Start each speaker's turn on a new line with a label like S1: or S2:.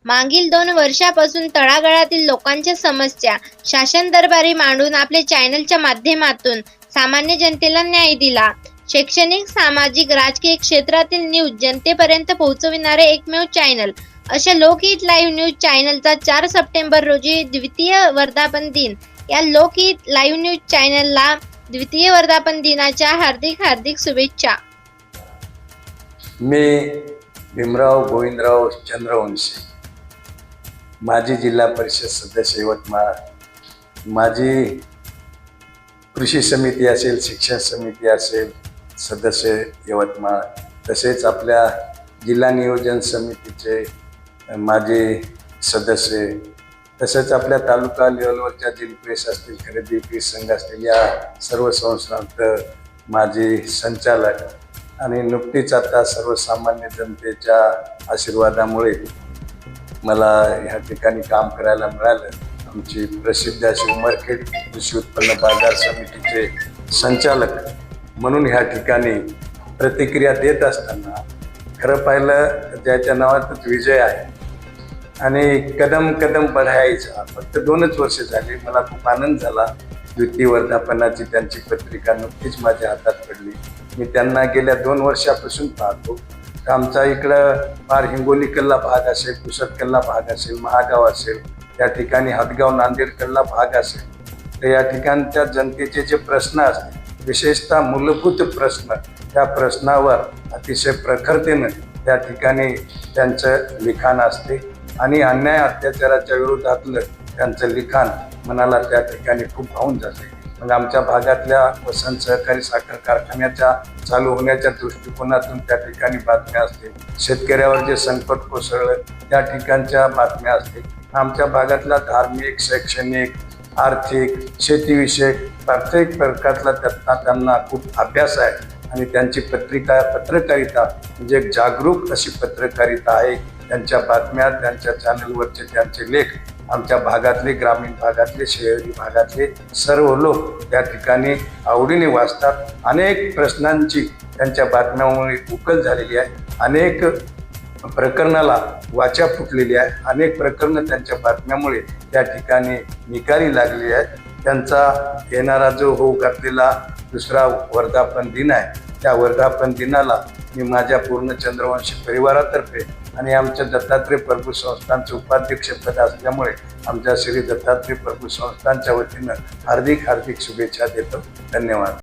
S1: मागील 2 वर्षापासून तळागाळातील लोकांच्या समस्या शासन दरबारी मांडून आपल्या चॅनलच्या माध्यमातून सामान्य जनतेला न्याय दिला. शैक्षणिक, सामाजिक, राजकीय क्षेत्रातील न्यूज जनतेपर्यंत पोहोचविणारे एकमेव चॅनल अशा लोकहित लाईव्ह न्यूज चॅनलचा 4 सप्टेंबर रोजी द्वितीय वर्धापन दिन. या लोकहित लाईव्ह न्यूज चॅनलला द्वितीय वर्धापन दिनाच्या हार्दिक शुभेच्छा.
S2: मी भीमराव गोविंदराव चंद्रवंशी, माजी जिल्हा परिषद सदस्य यवतमाळ, माजी कृषी समिती असेल, शिक्षण समिती असेल सदस्य यवतमाळ, तसेच आपल्या जिल्हा नियोजन समितीचे माजी सदस्य, तसेच आपल्या तालुका लेवलवरच्या जिल्हा असतील, खरेदी विक्री संघ असतील, या सर्व संस्थांत माजी संचालक आणि नुकतीच आता सर्वसामान्य जनतेच्या आशीर्वादामुळे मला ह्या ठिकाणी काम करायला मिळालं. आमची प्रसिद्ध अशी उमरखेड कृषी उत्पन्न बाजार समितीचे संचालक म्हणून ह्या ठिकाणी प्रतिक्रिया देत असताना खरं पाहिलं ज्याच्या नावातच विजय आहे आणि कदम कदम बढायचा. फक्त 2च वर्ष झाली, मला खूप आनंद झाला. द्वितीय वर्धापनाची त्यांची पत्रिका नुकतीच माझ्या हातात पडली. मी त्यांना गेल्या 2 वर्षापासून पाहतो. आमचा इकडं फार हिंगोली कल्ला भाग असेल, पुसद कल्ला भाग असेल, महागाव असेल, त्या ठिकाणी हदगाव नांदेड कल्ला भाग असेल, तर या ठिकाणच्या जनतेचे जे प्रश्न असतील, विशेषतः मूलभूत प्रश्न, त्या प्रश्नावर अतिशय प्रखरतेनं त्या ठिकाणी त्यांचं लिखाण असते आणि अन्याय अत्याचाराच्या विरोधातलं त्यांचं लिखाण मनाला त्या ठिकाणी खूप भावून जाते. मग आमच्या भागातल्या वसंत सहकारी साखर कारखान्याच्या चालू होण्याच्या दृष्टिकोनातून त्या ठिकाणी बातम्या असतील, शेतकऱ्यावर जे संकट कोसळलं त्या ठिकाणच्या बातम्या असतील, आमच्या भागातला धार्मिक, शैक्षणिक, आर्थिक, शेतीविषयक प्रत्येक प्रकारला त्यांना खूप अभ्यास आहे आणि त्यांची पत्रकारिता म्हणजे एक जागरूक अशी पत्रकारिता आहे. त्यांच्या बातम्या, त्यांच्या चॅनलवरचे त्यांचे लेख आमच्या भागातले, ग्रामीण भागातले, शहरी भागातले सर्व लोक त्या ठिकाणी आवडीने वाचतात. अनेक प्रश्नांची त्यांच्या बातम्यामुळे उकल झालेली आहे, अनेक प्रकरणाला वाचा फुटलेली आहे, अनेक प्रकरणं त्यांच्या बातम्यामुळे त्या ठिकाणी निकाली लागली आहेत. त्यांचा येणारा जो होऊ घातलेला 2रा वर्धापन दिन आहे, त्या वर्धापन दिनाला मी माझ्या पूर्ण चंद्रवंशी परिवारातर्फे आणि आमच्या दत्तात्रय प्रभू संस्थानचं उपाध्यक्षपद असल्यामुळे आमच्या श्री दत्तात्रय प्रभू संस्थानच्या वतीनं हार्दिक शुभेच्छा देतो. धन्यवाद.